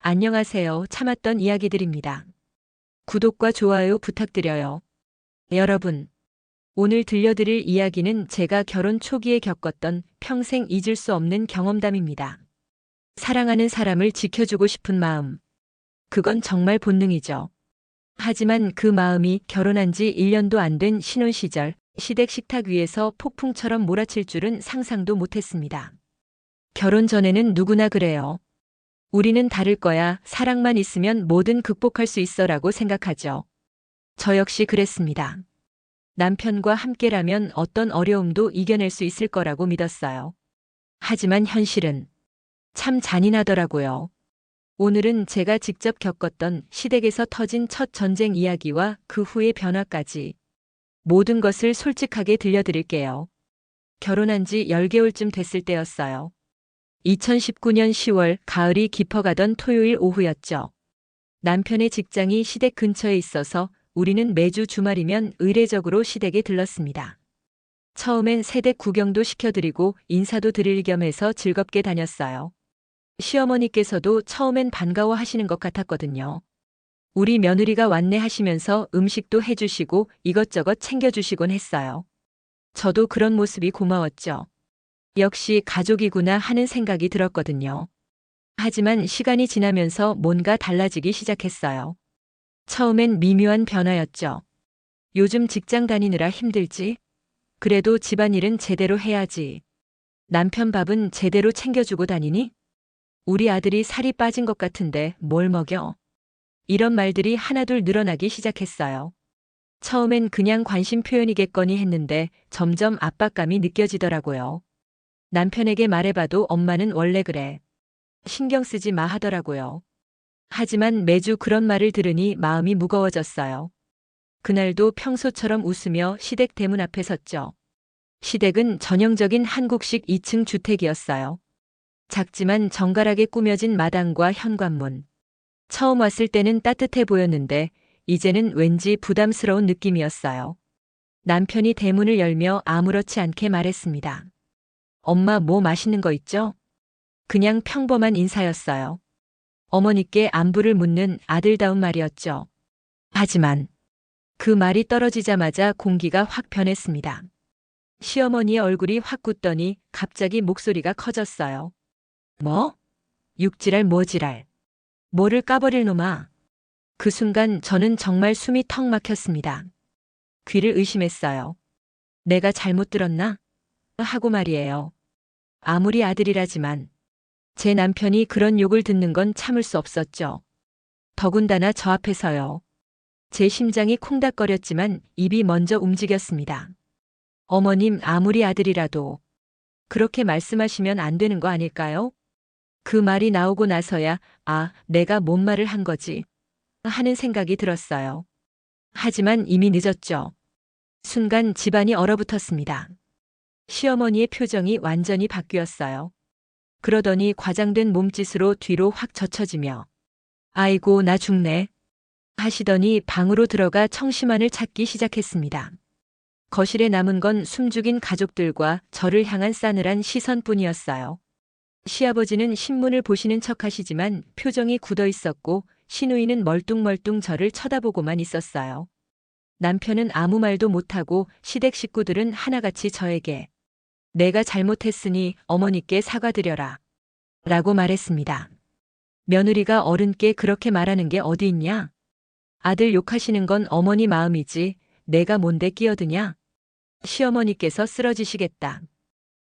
안녕하세요. 참았던 이야기들입니다. 구독과 좋아요 부탁드려요. 여러분, 오늘 들려드릴 이야기는 제가 결혼 초기에 겪었던 평생 잊을 수 없는 경험담입니다. 사랑하는 사람을 지켜주고 싶은 마음. 그건 정말 본능이죠. 하지만 그 마음이 결혼한 지 1년도 안 된 신혼 시절 시댁 식탁 위에서 폭풍처럼 몰아칠 줄은 상상도 못했습니다. 결혼 전에는 누구나 그래요. 우리는 다를 거야. 사랑만 있으면 뭐든 극복할 수 있어라고 생각하죠. 저 역시 그랬습니다. 남편과 함께라면 어떤 어려움도 이겨낼 수 있을 거라고 믿었어요. 하지만 현실은 참 잔인하더라고요. 오늘은 제가 직접 겪었던 시댁에서 터진 첫 전쟁 이야기와 그 후의 변화까지 모든 것을 솔직하게 들려드릴게요. 결혼한 지 10개월쯤 됐을 때였어요. 2019년 10월 가을이 깊어가던 토요일 오후였죠. 남편의 직장이 시댁 근처에 있어서 우리는 매주 주말이면 의례적으로 시댁에 들렀습니다. 처음엔 새댁 구경도 시켜드리고 인사도 드릴 겸 해서 즐겁게 다녔어요. 시어머니께서도 처음엔 반가워하시는 것 같았거든요. 우리 며느리가 왔네 하시면서 음식도 해주시고 이것저것 챙겨주시곤 했어요. 저도 그런 모습이 고마웠죠. 역시 가족이구나 하는 생각이 들었거든요. 하지만 시간이 지나면서 뭔가 달라지기 시작했어요. 처음엔 미묘한 변화였죠. 요즘 직장 다니느라 힘들지? 그래도 집안일은 제대로 해야지. 남편 밥은 제대로 챙겨주고 다니니? 우리 아들이 살이 빠진 것 같은데 뭘 먹여? 이런 말들이 하나둘 늘어나기 시작했어요. 처음엔 그냥 관심 표현이겠거니 했는데 점점 압박감이 느껴지더라고요. 남편에게 말해봐도 엄마는 원래 그래. 신경 쓰지 마 하더라고요. 하지만 매주 그런 말을 들으니 마음이 무거워졌어요. 그날도 평소처럼 웃으며 시댁 대문 앞에 섰죠. 시댁은 전형적인 한국식 2층 주택이었어요. 작지만 정갈하게 꾸며진 마당과 현관문. 처음 왔을 때는 따뜻해 보였는데 이제는 왠지 부담스러운 느낌이었어요. 남편이 대문을 열며 아무렇지 않게 말했습니다. 엄마 뭐 맛있는 거 있죠? 그냥 평범한 인사였어요. 어머니께 안부를 묻는 아들다운 말이었죠. 하지만 그 말이 떨어지자마자 공기가 확 변했습니다. 시어머니의 얼굴이 확 굳더니 갑자기 목소리가 커졌어요. 뭐? 육지랄 뭐지랄. 뭐를 까버릴 놈아. 그 순간 저는 정말 숨이 턱 막혔습니다. 귀를 의심했어요. 내가 잘못 들었나? 하고 말이에요. 아무리 아들이라지만 제 남편이 그런 욕을 듣는 건 참을 수 없었죠. 더군다나 저 앞에서요. 제 심장이 콩닥거렸지만 입이 먼저 움직였습니다. 어머님 아무리 아들이라도 그렇게 말씀하시면 안 되는 거 아닐까요? 그 말이 나오고 나서야 내가 뭔 말을 한 거지 하는 생각이 들었어요. 하지만 이미 늦었죠. 순간 집안이 얼어붙었습니다. 시어머니의 표정이 완전히 바뀌었어요. 그러더니 과장된 몸짓으로 뒤로 확 젖혀지며 아이고 나 죽네 하시더니 방으로 들어가 청심환을 찾기 시작했습니다. 거실에 남은 건 숨죽인 가족들과 저를 향한 싸늘한 시선뿐이었어요. 시아버지는 신문을 보시는 척 하시지만 표정이 굳어 있었고 시누이는 멀뚱멀뚱 저를 쳐다보고만 있었어요. 남편은 아무 말도 못하고 시댁 식구들은 하나같이 저에게 내가 잘못했으니 어머니께 사과드려라. 라고 말했습니다. 며느리가 어른께 그렇게 말하는 게 어디 있냐? 아들 욕하시는 건 어머니 마음이지 내가 뭔데 끼어드냐? 시어머니께서 쓰러지시겠다.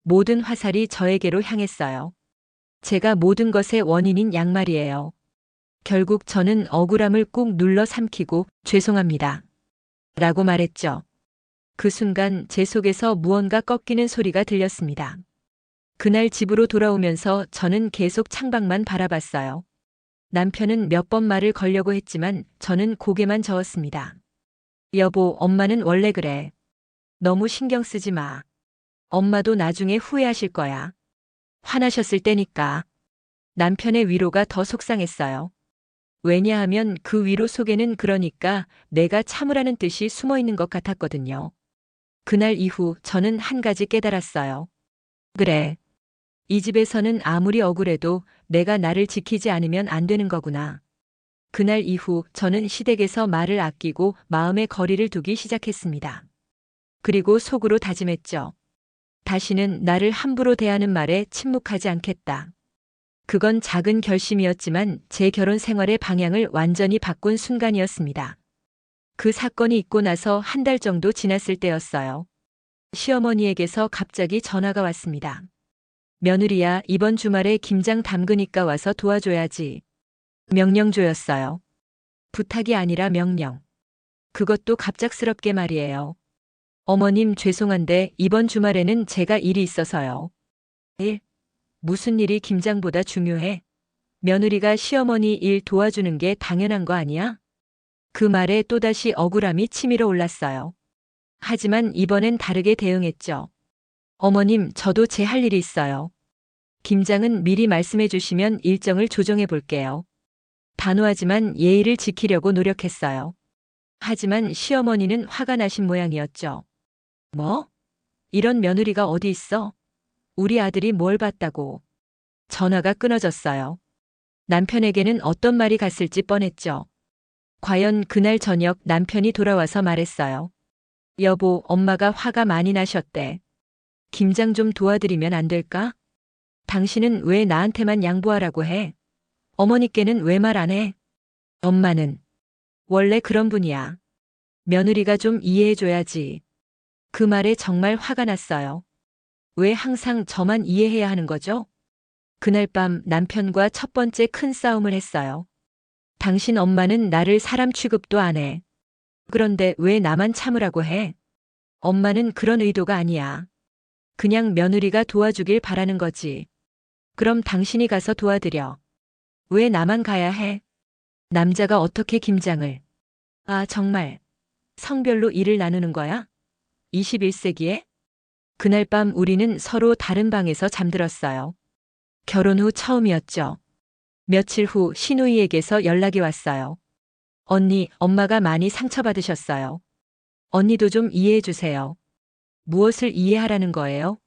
모든 화살이 저에게로 향했어요. 제가 모든 것의 원인인 양말이에요. 결국 저는 억울함을 꾹 눌러 삼키고 죄송합니다. 라고 말했죠. 그 순간 제 속에서 무언가 꺾이는 소리가 들렸습니다. 그날 집으로 돌아오면서 저는 계속 창밖만 바라봤어요. 남편은 몇 번 말을 걸려고 했지만 저는 고개만 저었습니다. 여보, 엄마는 원래 그래. 너무 신경 쓰지 마. 엄마도 나중에 후회하실 거야. 화나셨을 때니까. 남편의 위로가 더 속상했어요. 왜냐하면 그 위로 속에는 그러니까 내가 참으라는 뜻이 숨어 있는 것 같았거든요. 그날 이후 저는 한 가지 깨달았어요. 그래. 이 집에서는 아무리 억울해도 내가 나를 지키지 않으면 안 되는 거구나. 그날 이후 저는 시댁에서 말을 아끼고 마음의 거리를 두기 시작했습니다. 그리고 속으로 다짐했죠. 다시는 나를 함부로 대하는 말에 침묵하지 않겠다. 그건 작은 결심이었지만 제 결혼 생활의 방향을 완전히 바꾼 순간이었습니다. 그 사건이 있고 나서 한 달 정도 지났을 때였어요. 시어머니에게서 갑자기 전화가 왔습니다. 며느리야, 이번 주말에 김장 담그니까 와서 도와줘야지. 명령조였어요. 부탁이 아니라 명령. 그것도 갑작스럽게 말이에요. 어머님, 죄송한데 이번 주말에는 제가 일이 있어서요. 일? 무슨 일이 김장보다 중요해? 며느리가 시어머니 일 도와주는 게 당연한 거 아니야? 그 말에 또다시 억울함이 치밀어 올랐어요. 하지만 이번엔 다르게 대응했죠. 어머님, 저도 제 할 일이 있어요. 김장은 미리 말씀해 주시면 일정을 조정해 볼게요. 단호하지만 예의를 지키려고 노력했어요. 하지만 시어머니는 화가 나신 모양이었죠. 뭐? 이런 며느리가 어디 있어? 우리 아들이 뭘 봤다고. 전화가 끊어졌어요. 남편에게는 어떤 말이 갔을지 뻔했죠. 과연 그날 저녁 남편이 돌아와서 말했어요. 여보, 엄마가 화가 많이 나셨대. 김장 좀 도와드리면 안 될까? 당신은 왜 나한테만 양보하라고 해? 어머니께는 왜 말 안 해? 엄마는 원래 그런 분이야. 며느리가 좀 이해해줘야지. 그 말에 정말 화가 났어요. 왜 항상 저만 이해해야 하는 거죠? 그날 밤 남편과 첫 번째 큰 싸움을 했어요. 당신 엄마는 나를 사람 취급도 안 해. 그런데 왜 나만 참으라고 해? 엄마는 그런 의도가 아니야. 그냥 며느리가 도와주길 바라는 거지. 그럼 당신이 가서 도와드려. 왜 나만 가야 해? 남자가 어떻게 김장을. 아, 정말. 성별로 일을 나누는 거야? 21세기에? 그날 밤 우리는 서로 다른 방에서 잠들었어요. 결혼 후 처음이었죠. 며칠 후 시누이에게서 연락이 왔어요. 언니, 엄마가 많이 상처받으셨어요. 언니도 좀 이해해 주세요. 무엇을 이해하라는 거예요?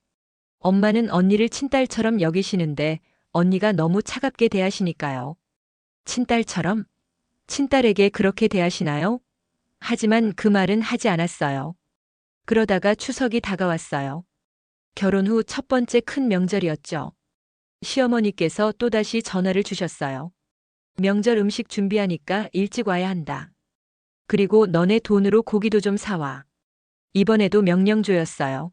엄마는 언니를 친딸처럼 여기시는데 언니가 너무 차갑게 대하시니까요. 친딸처럼? 친딸에게 그렇게 대하시나요? 하지만 그 말은 하지 않았어요. 그러다가 추석이 다가왔어요. 결혼 후 첫 번째 큰 명절이었죠. 시어머니께서 또다시 전화를 주셨어요. 명절 음식 준비하니까 일찍 와야 한다. 그리고 너네 돈으로 고기도 좀 사와. 이번에도 명령조였어요.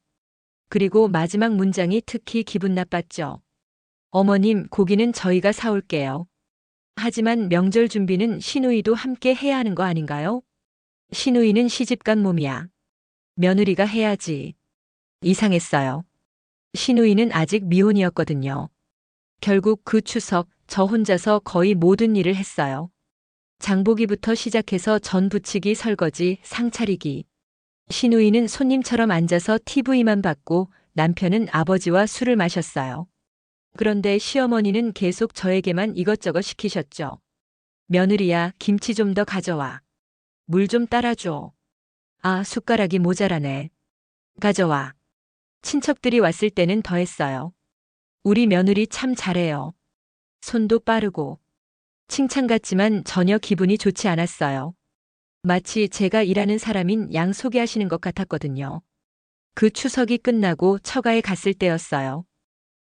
그리고 마지막 문장이 특히 기분 나빴죠. 어머님, 고기는 저희가 사올게요. 하지만 명절 준비는 시누이도 함께 해야 하는 거 아닌가요? 시누이는 시집간 몸이야. 며느리가 해야지. 이상했어요. 시누이는 아직 미혼이었거든요. 결국 그 추석 저 혼자서 거의 모든 일을 했어요. 장보기부터 시작해서 전 부치기, 설거지, 상 차리기. 시누이는 손님처럼 앉아서 TV만 봤고 남편은 아버지와 술을 마셨어요. 그런데 시어머니는 계속 저에게만 이것저것 시키셨죠. 며느리야, 김치 좀 더 가져와. 물 좀 따라줘. 아, 숟가락이 모자라네. 가져와. 친척들이 왔을 때는 더 했어요. 우리 며느리 참 잘해요. 손도 빠르고. 칭찬 같지만 전혀 기분이 좋지 않았어요. 마치 제가 일하는 사람인 양 소개하시는 것 같았거든요. 그 추석이 끝나고 처가에 갔을 때였어요.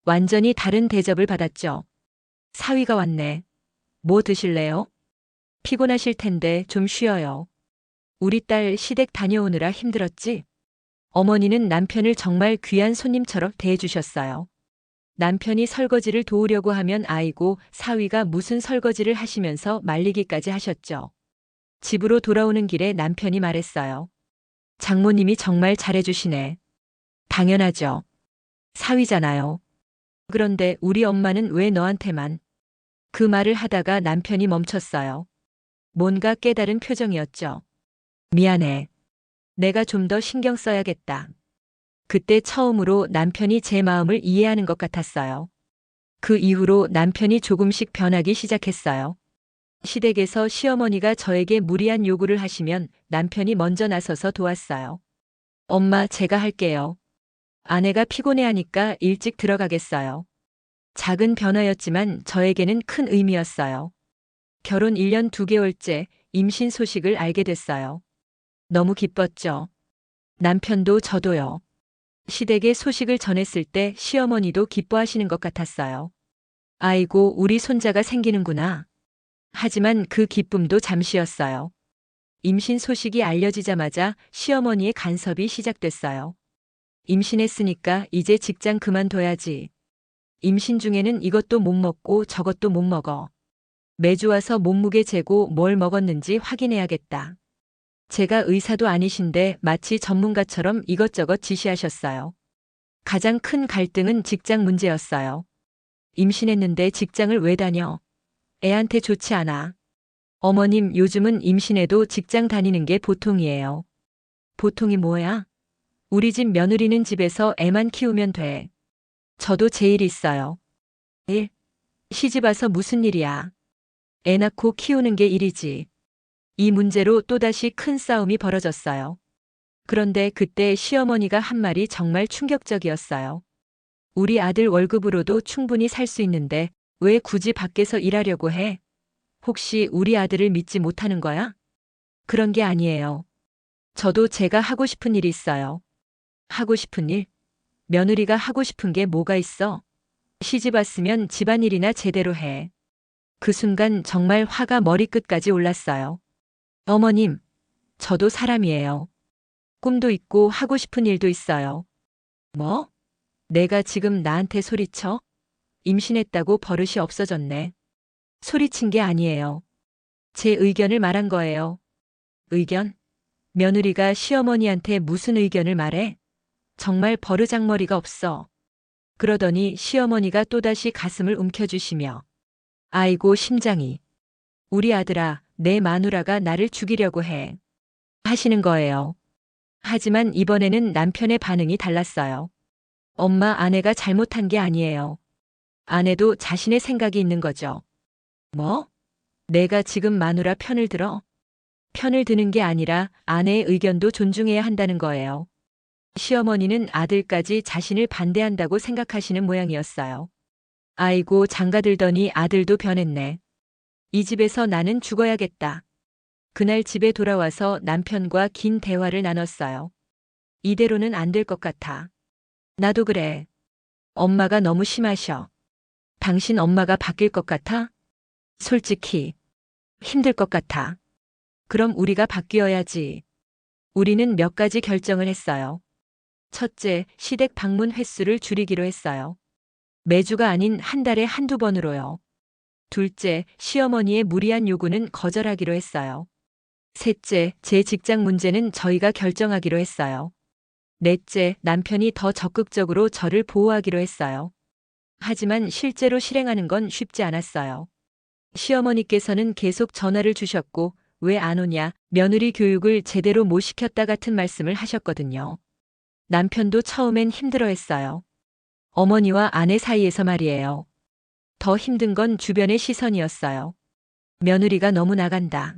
완전히 다른 대접을 받았죠. 사위가 왔네. 뭐 드실래요? 피곤하실 텐데 좀 쉬어요. 우리 딸 시댁 다녀오느라 힘들었지? 어머니는 남편을 정말 귀한 손님처럼 대해주셨어요. 남편이 설거지를 도우려고 하면 아이고, 사위가 무슨 설거지를 하시면서 말리기까지 하셨죠. 집으로 돌아오는 길에 남편이 말했어요. 장모님이 정말 잘해주시네. 당연하죠. 사위잖아요. 그런데 우리 엄마는 왜 너한테만. 그 말을 하다가 남편이 멈췄어요. 뭔가 깨달은 표정이었죠. 미안해. 내가 좀 더 신경 써야겠다. 그때 처음으로 남편이 제 마음을 이해하는 것 같았어요. 그 이후로 남편이 조금씩 변하기 시작했어요. 시댁에서 시어머니가 저에게 무리한 요구를 하시면 남편이 먼저 나서서 도왔어요. 엄마, 제가 할게요. 아내가 피곤해하니까 일찍 들어가겠어요. 작은 변화였지만 저에게는 큰 의미였어요. 결혼 1년 2개월째 임신 소식을 알게 됐어요. 너무 기뻤죠. 남편도 저도요. 시댁에 소식을 전했을 때 시어머니도 기뻐하시는 것 같았어요. 아이고, 우리 손자가 생기는구나. 하지만 그 기쁨도 잠시였어요. 임신 소식이 알려지자마자 시어머니의 간섭이 시작됐어요. 임신했으니까 이제 직장 그만둬야지. 임신 중에는 이것도 못 먹고 저것도 못 먹어. 매주 와서 몸무게 재고 뭘 먹었는지 확인해야겠다. 제가 의사도 아니신데 마치 전문가처럼 이것저것 지시하셨어요. 가장 큰 갈등은 직장 문제였어요. 임신했는데 직장을 왜 다녀? 애한테 좋지 않아. 어머님, 요즘은 임신해도 직장 다니는 게 보통이에요. 보통이 뭐야? 우리 집 며느리는 집에서 애만 키우면 돼. 저도 제 일 있어요. 일? 시집 와서 무슨 일이야? 애 낳고 키우는 게 일이지. 이 문제로 또다시 큰 싸움이 벌어졌어요. 그런데 그때 시어머니가 한 말이 정말 충격적이었어요. 우리 아들 월급으로도 충분히 살 수 있는데 왜 굳이 밖에서 일하려고 해? 혹시 우리 아들을 믿지 못하는 거야? 그런 게 아니에요. 저도 제가 하고 싶은 일이 있어요. 하고 싶은 일? 며느리가 하고 싶은 게 뭐가 있어? 시집 왔으면 집안일이나 제대로 해. 그 순간 정말 화가 머리끝까지 올랐어요. 어머님, 저도 사람이에요. 꿈도 있고 하고 싶은 일도 있어요. 뭐? 내가 지금 나한테 소리쳐? 임신했다고 버릇이 없어졌네. 소리친 게 아니에요. 제 의견을 말한 거예요. 의견? 며느리가 시어머니한테 무슨 의견을 말해? 정말 버르장머리가 없어. 그러더니 시어머니가 또다시 가슴을 움켜쥐시며 아이고 심장이. 우리 아들아, 내 마누라가 나를 죽이려고 해. 하시는 거예요. 하지만 이번에는 남편의 반응이 달랐어요. 엄마, 아내가 잘못한 게 아니에요. 아내도 자신의 생각이 있는 거죠. 뭐? 내가 지금 마누라 편을 들어? 편을 드는 게 아니라 아내의 의견도 존중해야 한다는 거예요. 시어머니는 아들까지 자신을 반대한다고 생각하시는 모양이었어요. 아이고, 장가들더니 아들도 변했네. 이 집에서 나는 죽어야겠다. 그날 집에 돌아와서 남편과 긴 대화를 나눴어요. 이대로는 안 될 것 같아. 나도 그래. 엄마가 너무 심하셔. 당신 엄마가 바뀔 것 같아? 솔직히 힘들 것 같아. 그럼 우리가 바뀌어야지. 우리는 몇 가지 결정을 했어요. 첫째, 시댁 방문 횟수를 줄이기로 했어요. 매주가 아닌 한 달에 한두 번으로요. 둘째, 시어머니의 무리한 요구는 거절하기로 했어요. 셋째, 제 직장 문제는 저희가 결정하기로 했어요. 넷째, 남편이 더 적극적으로 저를 보호하기로 했어요. 하지만 실제로 실행하는 건 쉽지 않았어요. 시어머니께서는 계속 전화를 주셨고, 왜 안 오냐, 며느리 교육을 제대로 못 시켰다 같은 말씀을 하셨거든요. 남편도 처음엔 힘들어했어요. 어머니와 아내 사이에서 말이에요. 더 힘든 건 주변의 시선이었어요. 며느리가 너무 나간다.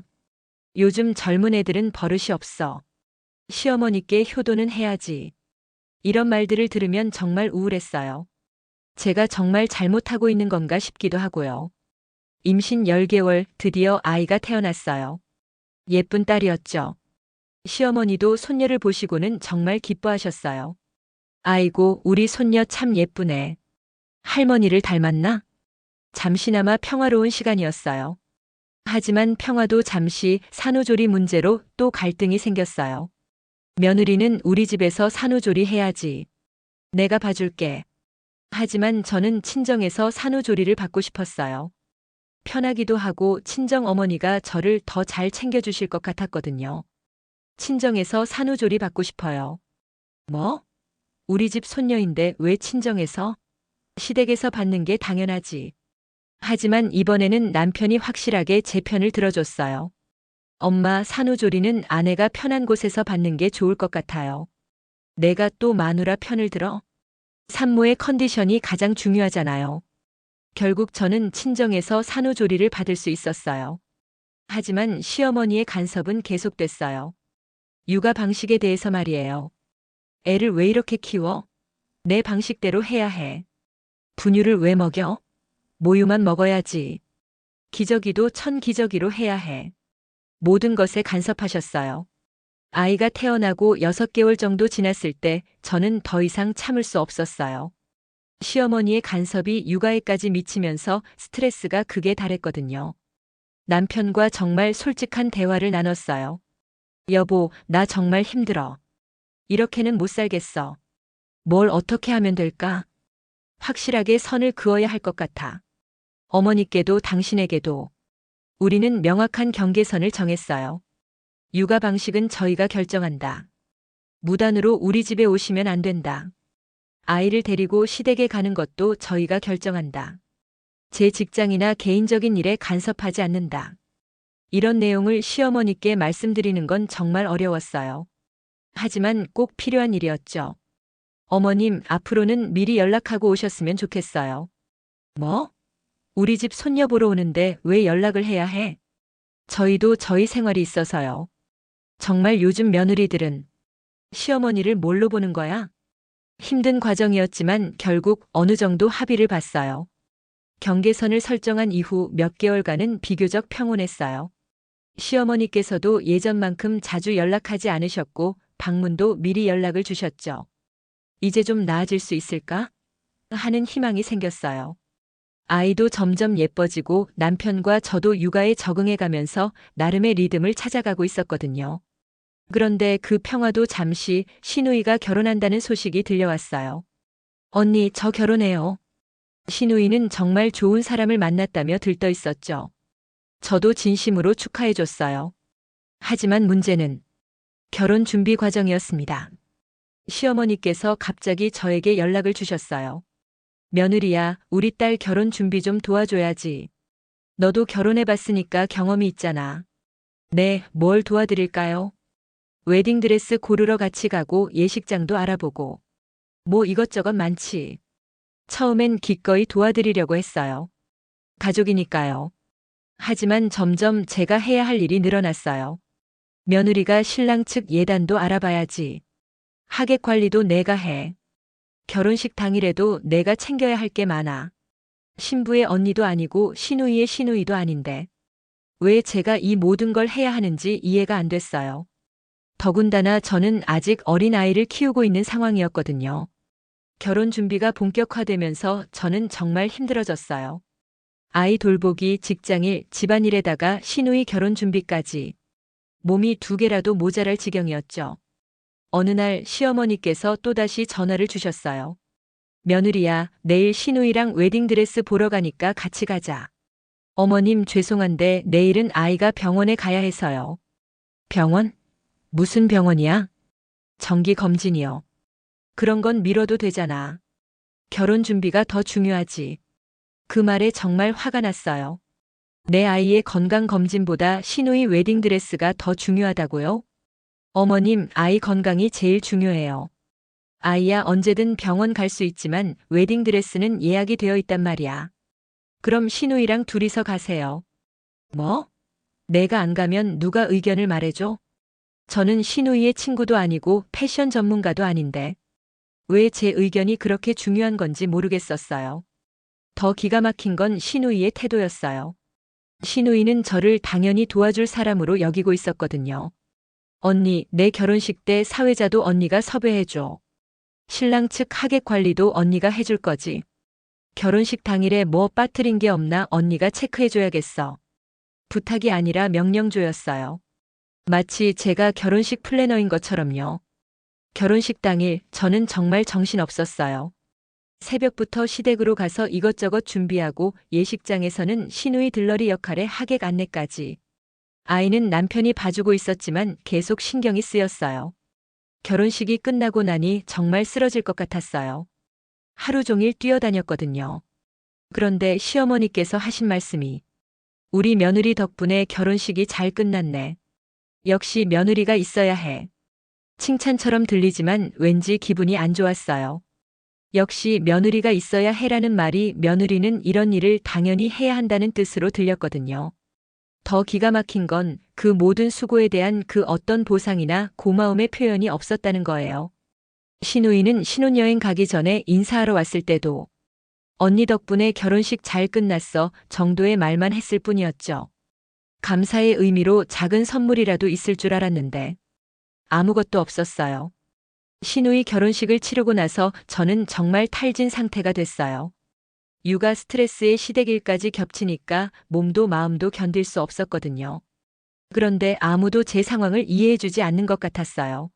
요즘 젊은 애들은 버릇이 없어. 시어머니께 효도는 해야지. 이런 말들을 들으면 정말 우울했어요. 제가 정말 잘못하고 있는 건가 싶기도 하고요. 임신 10개월 드디어 아이가 태어났어요. 예쁜 딸이었죠. 시어머니도 손녀를 보시고는 정말 기뻐하셨어요. 아이고, 우리 손녀 참 예쁘네. 할머니를 닮았나? 잠시나마 평화로운 시간이었어요. 하지만 평화도 잠시 산후조리 문제로 또 갈등이 생겼어요. 며느리는 우리 집에서 산후조리 해야지. 내가 봐줄게. 하지만 저는 친정에서 산후조리를 받고 싶었어요. 편하기도 하고 친정 어머니가 저를 더 잘 챙겨주실 것 같았거든요. 친정에서 산후조리 받고 싶어요. 뭐? 우리 집 손녀인데 왜 친정에서? 시댁에서 받는 게 당연하지. 하지만 이번에는 남편이 확실하게 제 편을 들어줬어요. 엄마, 산후조리는 아내가 편한 곳에서 받는 게 좋을 것 같아요. 내가 또 마누라 편을 들어? 산모의 컨디션이 가장 중요하잖아요. 결국 저는 친정에서 산후조리를 받을 수 있었어요. 하지만 시어머니의 간섭은 계속됐어요. 육아 방식에 대해서 말이에요. 애를 왜 이렇게 키워? 내 방식대로 해야 해. 분유를 왜 먹여? 모유만 먹어야지. 기저귀도 천기저귀로 해야 해. 모든 것에 간섭하셨어요. 아이가 태어나고 6개월 정도 지났을 때 저는 더 이상 참을 수 없었어요. 시어머니의 간섭이 육아에까지 미치면서 스트레스가 극에 달했거든요. 남편과 정말 솔직한 대화를 나눴어요. 여보, 나 정말 힘들어. 이렇게는 못 살겠어. 뭘 어떻게 하면 될까? 확실하게 선을 그어야 할 것 같아. 어머니께도 당신에게도. 우리는 명확한 경계선을 정했어요. 육아 방식은 저희가 결정한다. 무단으로 우리 집에 오시면 안 된다. 아이를 데리고 시댁에 가는 것도 저희가 결정한다. 제 직장이나 개인적인 일에 간섭하지 않는다. 이런 내용을 시어머니께 말씀드리는 건 정말 어려웠어요. 하지만 꼭 필요한 일이었죠. 어머님, 앞으로는 미리 연락하고 오셨으면 좋겠어요. 뭐? 우리 집 손녀 보러 오는데 왜 연락을 해야 해? 저희도 저희 생활이 있어서요. 정말 요즘 며느리들은 시어머니를 뭘로 보는 거야? 힘든 과정이었지만 결국 어느 정도 합의를 봤어요. 경계선을 설정한 이후 몇 개월간은 비교적 평온했어요. 시어머니께서도 예전만큼 자주 연락하지 않으셨고 방문도 미리 연락을 주셨죠. 이제 좀 나아질 수 있을까? 하는 희망이 생겼어요. 아이도 점점 예뻐지고 남편과 저도 육아에 적응해 가면서 나름의 리듬을 찾아가고 있었거든요. 그런데 그 평화도 잠시 시누이가 결혼한다는 소식이 들려왔어요. 언니, 저 결혼해요. 시누이는 정말 좋은 사람을 만났다며 들떠 있었죠. 저도 진심으로 축하해줬어요. 하지만 문제는 결혼 준비 과정이었습니다. 시어머니께서 갑자기 저에게 연락을 주셨어요. 며느리야, 우리 딸 결혼 준비 좀 도와줘야지. 너도 결혼해봤으니까 경험이 있잖아. 네, 뭘 도와드릴까요? 웨딩드레스 고르러 같이 가고 예식장도 알아보고. 뭐 이것저것 많지. 처음엔 기꺼이 도와드리려고 했어요. 가족이니까요. 하지만 점점 제가 해야 할 일이 늘어났어요. 며느리가 신랑 측 예단도 알아봐야지. 하객 관리도 내가 해. 결혼식 당일에도 내가 챙겨야 할 게 많아. 신부의 언니도 아니고 시누이의 시누이도 아닌데. 왜 제가 이 모든 걸 해야 하는지 이해가 안 됐어요. 더군다나 저는 아직 어린 아이를 키우고 있는 상황이었거든요. 결혼 준비가 본격화되면서 저는 정말 힘들어졌어요. 아이 돌보기, 직장일, 집안일에다가 시누이 결혼 준비까지. 몸이 2개라도 모자랄 지경이었죠. 어느 날 시어머니께서 또다시 전화를 주셨어요. 며느리야, 내일 시누이랑 웨딩드레스 보러 가니까 같이 가자. 어머님, 죄송한데 내일은 아이가 병원에 가야 해서요. 병원? 무슨 병원이야? 정기 검진이요. 그런 건 미뤄도 되잖아. 결혼 준비가 더 중요하지. 그 말에 정말 화가 났어요. 내 아이의 건강 검진보다 시누이 웨딩드레스가 더 중요하다고요? 어머님, 아이 건강이 제일 중요해요. 아이야 언제든 병원 갈 수 있지만 웨딩드레스는 예약이 되어 있단 말이야. 그럼 시누이랑 둘이서 가세요. 뭐? 내가 안 가면 누가 의견을 말해줘? 저는 시누이의 친구도 아니고 패션 전문가도 아닌데. 왜 제 의견이 그렇게 중요한 건지 모르겠었어요. 더 기가 막힌 건 시누이의 태도였어요. 시누이는 저를 당연히 도와줄 사람으로 여기고 있었거든요. 언니, 내 결혼식 때 사회자도 언니가 섭외해줘. 신랑 측 하객 관리도 언니가 해줄 거지. 결혼식 당일에 뭐 빠뜨린 게 없나 언니가 체크해줘야겠어. 부탁이 아니라 명령조였어요. 마치 제가 결혼식 플래너인 것처럼요. 결혼식 당일 저는 정말 정신없었어요. 새벽부터 시댁으로 가서 이것저것 준비하고 예식장에서는 시누이 들러리 역할의 하객 안내까지. 아이는 남편이 봐주고 있었지만 계속 신경이 쓰였어요. 결혼식이 끝나고 나니 정말 쓰러질 것 같았어요. 하루 종일 뛰어다녔거든요. 그런데 시어머니께서 하신 말씀이 우리 며느리 덕분에 결혼식이 잘 끝났네. 역시 며느리가 있어야 해. 칭찬처럼 들리지만 왠지 기분이 안 좋았어요. 역시 며느리가 있어야 해라는 말이 며느리는 이런 일을 당연히 해야 한다는 뜻으로 들렸거든요. 더 기가 막힌 건 그 모든 수고에 대한 그 어떤 보상이나 고마움의 표현이 없었다는 거예요. 시누이는 신혼여행 가기 전에 인사하러 왔을 때도 언니 덕분에 결혼식 잘 끝났어 정도의 말만 했을 뿐이었죠. 감사의 의미로 작은 선물이라도 있을 줄 알았는데 아무것도 없었어요. 시누이 결혼식을 치르고 나서 저는 정말 탈진 상태가 됐어요. 육아 스트레스에 시댁일까지 겹치니까 몸도 마음도 견딜 수 없었거든요. 그런데 아무도 제 상황을 이해해주지 않는 것 같았어요.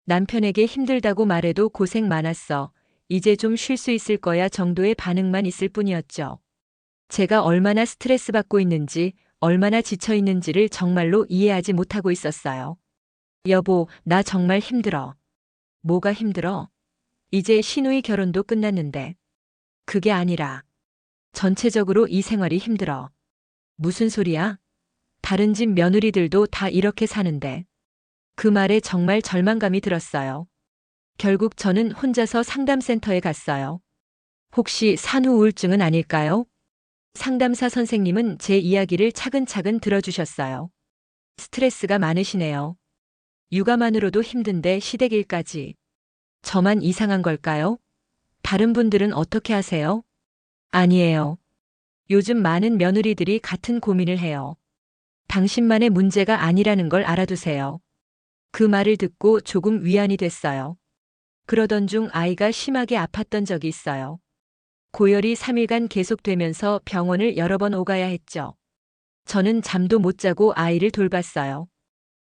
남편에게 힘들다고 말해도 고생 많았어. 이제 좀 쉴 수 있을 거야 정도의 반응만 있을 뿐이었죠. 제가 얼마나 스트레스 받고 있는지, 얼마나 지쳐 있는지를 정말로 이해하지 못하고 있었어요. 여보, 나 정말 힘들어. 뭐가 힘들어? 이제 시누이 결혼도 끝났는데. 그게 아니라 전체적으로 이 생활이 힘들어. 무슨 소리야? 다른 집 며느리들도 다 이렇게 사는데. 그 말에 정말 절망감이 들었어요. 결국 저는 혼자서 상담센터에 갔어요. 혹시 산후 우울증은 아닐까요? 상담사 선생님은 제 이야기를 차근차근 들어주셨어요. 스트레스가 많으시네요. 육아만으로도 힘든데 시댁일까지. 저만 이상한 걸까요? 다른 분들은 어떻게 하세요? 아니에요. 요즘 많은 며느리들이 같은 고민을 해요. 당신만의 문제가 아니라는 걸 알아두세요. 그 말을 듣고 조금 위안이 됐어요. 그러던 중 아이가 심하게 아팠던 적이 있어요. 고열이 3일간 계속되면서 병원을 여러 번 오가야 했죠. 저는 잠도 못 자고 아이를 돌봤어요.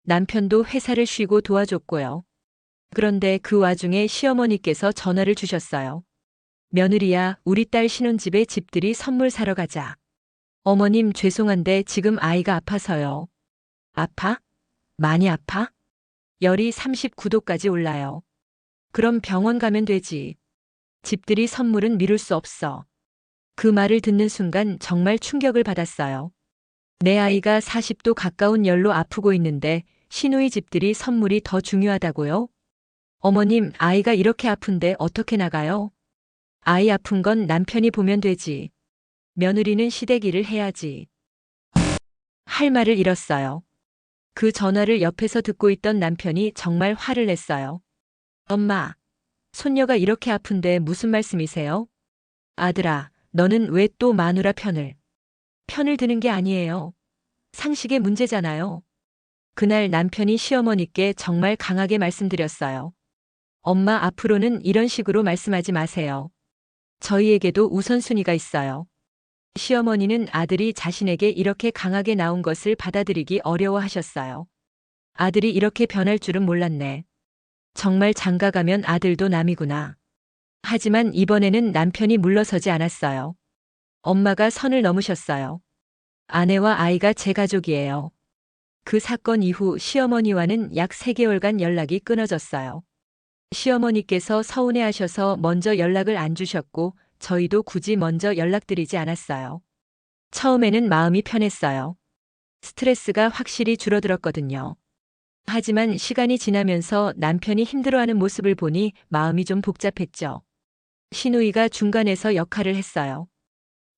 남편도 회사를 쉬고 도와줬고요. 그런데 그 와중에 시어머니께서 전화를 주셨어요. 며느리야, 우리 딸 신혼집에 집들이 선물 사러 가자. 어머님 죄송한데 지금 아이가 아파서요. 아파? 많이 아파? 열이 39도까지 올라요. 그럼 병원 가면 되지. 집들이 선물은 미룰 수 없어. 그 말을 듣는 순간 정말 충격을 받았어요. 내 아이가 40도 가까운 열로 아프고 있는데 시누이 집들이 선물이 더 중요하다고요? 어머님, 아이가 이렇게 아픈데 어떻게 나가요? 아이 아픈 건 남편이 보면 되지. 며느리는 시댁 일을 해야지. 할 말을 잃었어요. 그 전화를 옆에서 듣고 있던 남편이 정말 화를 냈어요. 엄마, 손녀가 이렇게 아픈데 무슨 말씀이세요? 아들아, 너는 왜 또 마누라 편을 드는 게 아니에요. 상식의 문제잖아요. 그날 남편이 시어머니께 정말 강하게 말씀드렸어요. 엄마, 앞으로는 이런 식으로 말씀하지 마세요. 저희에게도 우선순위가 있어요. 시어머니는 아들이 자신에게 이렇게 강하게 나온 것을 받아들이기 어려워하셨어요. 아들이 이렇게 변할 줄은 몰랐네. 정말 장가가면 아들도 남이구나. 하지만 이번에는 남편이 물러서지 않았어요. 엄마가 선을 넘으셨어요. 아내와 아이가 제 가족이에요. 그 사건 이후 시어머니와는 약 3개월간 연락이 끊어졌어요. 시어머니께서 서운해하셔서 먼저 연락을 안 주셨고 저희도 굳이 먼저 연락드리지 않았어요. 처음에는 마음이 편했어요. 스트레스가 확실히 줄어들었거든요. 하지만 시간이 지나면서 남편이 힘들어하는 모습을 보니 마음이 좀 복잡했죠. 시누이가 중간에서 역할을 했어요.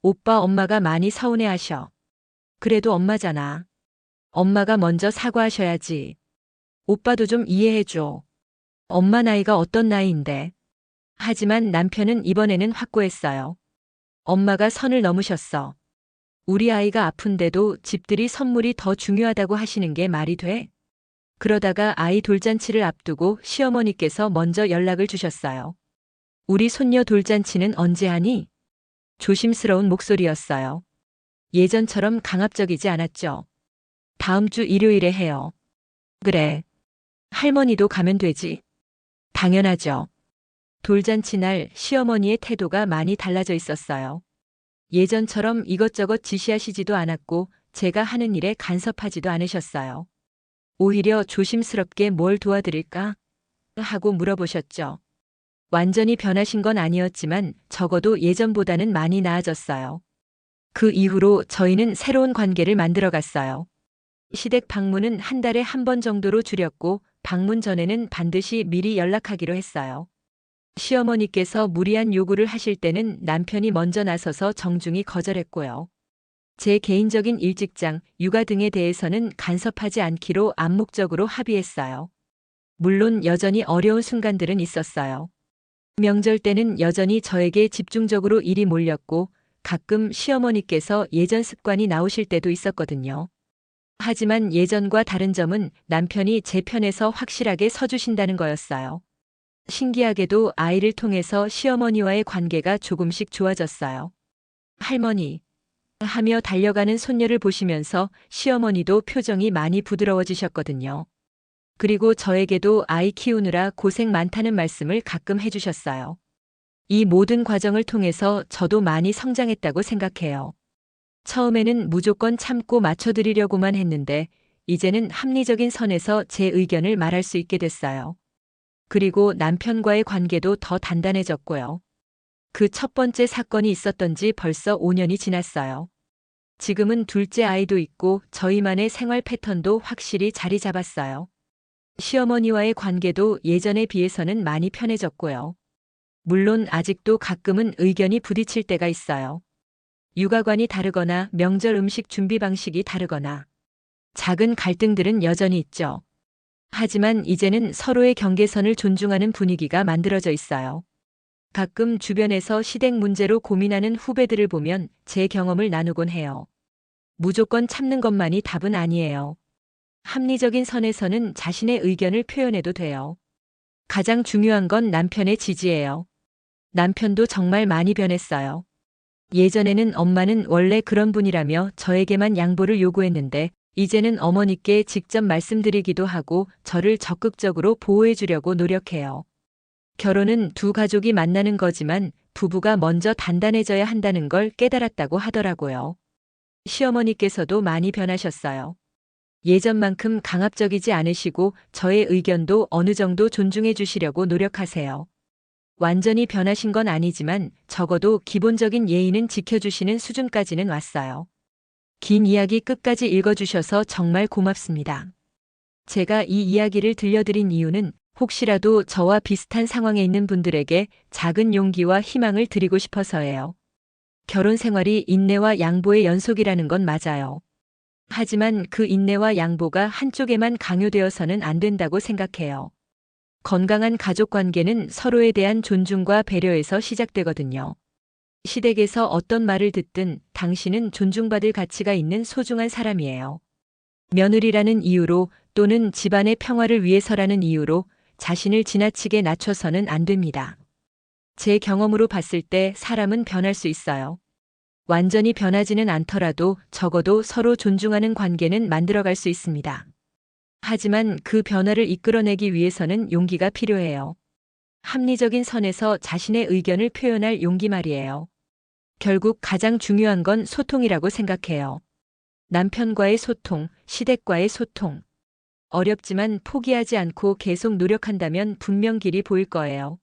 오빠, 엄마가 많이 서운해하셔. 그래도 엄마잖아. 엄마가 먼저 사과하셔야지. 오빠도 좀 이해해줘. 엄마 나이가 어떤 나이인데. 하지만 남편은 이번에는 확고했어요. 엄마가 선을 넘으셨어. 우리 아이가 아픈데도 집들이 선물이 더 중요하다고 하시는 게 말이 돼? 그러다가 아이 돌잔치를 앞두고 시어머니께서 먼저 연락을 주셨어요. 우리 손녀 돌잔치는 언제 하니? 조심스러운 목소리였어요. 예전처럼 강압적이지 않았죠. 다음 주 일요일에 해요. 그래. 할머니도 가면 되지. 당연하죠. 돌잔치 날 시어머니의 태도가 많이 달라져 있었어요. 예전처럼 이것저것 지시하시지도 않았고 제가 하는 일에 간섭하지도 않으셨어요. 오히려 조심스럽게 뭘 도와드릴까? 하고 물어보셨죠. 완전히 변하신 건 아니었지만 적어도 예전보다는 많이 나아졌어요. 그 이후로 저희는 새로운 관계를 만들어 갔어요. 시댁 방문은 한 달에 한 번 정도로 줄였고 방문 전에는 반드시 미리 연락하기로 했어요. 시어머니께서 무리한 요구를 하실 때는 남편이 먼저 나서서 정중히 거절했고요. 제 개인적인 일직장, 육아 등에 대해서는 간섭하지 않기로 암묵적으로 합의했어요. 물론 여전히 어려운 순간들은 있었어요. 명절 때는 여전히 저에게 집중적으로 일이 몰렸고 가끔 시어머니께서 예전 습관이 나오실 때도 있었거든요. 하지만 예전과 다른 점은 남편이 제 편에서 확실하게 서주신다는 거였어요. 신기하게도 아이를 통해서 시어머니와의 관계가 조금씩 좋아졌어요. 할머니 하며 달려가는 손녀를 보시면서 시어머니도 표정이 많이 부드러워지셨거든요. 그리고 저에게도 아이 키우느라 고생 많다는 말씀을 가끔 해주셨어요. 이 모든 과정을 통해서 저도 많이 성장했다고 생각해요. 처음에는 무조건 참고 맞춰드리려고만 했는데 이제는 합리적인 선에서 제 의견을 말할 수 있게 됐어요. 그리고 남편과의 관계도 더 단단해졌고요. 그 첫 번째 사건이 있었던 지 벌써 5년이 지났어요. 지금은 둘째 아이도 있고 저희만의 생활 패턴도 확실히 자리 잡았어요. 시어머니와의 관계도 예전에 비해서는 많이 편해졌고요. 물론 아직도 가끔은 의견이 부딪힐 때가 있어요. 육아관이 다르거나 명절 음식 준비 방식이 다르거나 작은 갈등들은 여전히 있죠. 하지만 이제는 서로의 경계선을 존중하는 분위기가 만들어져 있어요. 가끔 주변에서 시댁 문제로 고민하는 후배들을 보면 제 경험을 나누곤 해요. 무조건 참는 것만이 답은 아니에요. 합리적인 선에서는 자신의 의견을 표현해도 돼요. 가장 중요한 건 남편의 지지예요. 남편도 정말 많이 변했어요. 예전에는 엄마는 원래 그런 분이라며 저에게만 양보를 요구했는데 이제는 어머니께 직접 말씀드리기도 하고 저를 적극적으로 보호해 주려고 노력해요. 결혼은 두 가족이 만나는 거지만 부부가 먼저 단단해져야 한다는 걸 깨달았다고 하더라고요. 시어머니께서도 많이 변하셨어요. 예전만큼 강압적이지 않으시고 저의 의견도 어느 정도 존중해 주시려고 노력하세요. 완전히 변하신 건 아니지만 적어도 기본적인 예의는 지켜주시는 수준까지는 왔어요. 긴 이야기 끝까지 읽어주셔서 정말 고맙습니다. 제가 이 이야기를 들려드린 이유는 혹시라도 저와 비슷한 상황에 있는 분들에게 작은 용기와 희망을 드리고 싶어서예요. 결혼 생활이 인내와 양보의 연속이라는 건 맞아요. 하지만 그 인내와 양보가 한쪽에만 강요되어서는 안 된다고 생각해요. 건강한 가족 관계는 서로에 대한 존중과 배려에서 시작되거든요. 시댁에서 어떤 말을 듣든 당신은 존중받을 가치가 있는 소중한 사람이에요. 며느리라는 이유로 또는 집안의 평화를 위해서라는 이유로 자신을 지나치게 낮춰서는 안 됩니다. 제 경험으로 봤을 때 사람은 변할 수 있어요. 완전히 변하지는 않더라도 적어도 서로 존중하는 관계는 만들어갈 수 있습니다. 하지만 그 변화를 이끌어내기 위해서는 용기가 필요해요. 합리적인 선에서 자신의 의견을 표현할 용기 말이에요. 결국 가장 중요한 건 소통이라고 생각해요. 남편과의 소통, 시댁과의 소통. 어렵지만 포기하지 않고 계속 노력한다면 분명 길이 보일 거예요.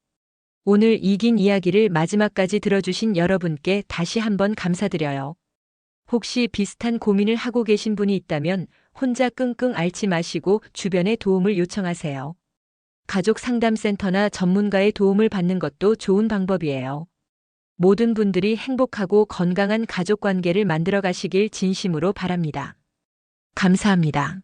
오늘 이 긴 이야기를 마지막까지 들어주신 여러분께 다시 한번 감사드려요. 혹시 비슷한 고민을 하고 계신 분이 있다면 혼자 끙끙 앓지 마시고 주변에 도움을 요청하세요. 가족 상담센터나 전문가의 도움을 받는 것도 좋은 방법이에요. 모든 분들이 행복하고 건강한 가족 관계를 만들어 가시길 진심으로 바랍니다. 감사합니다.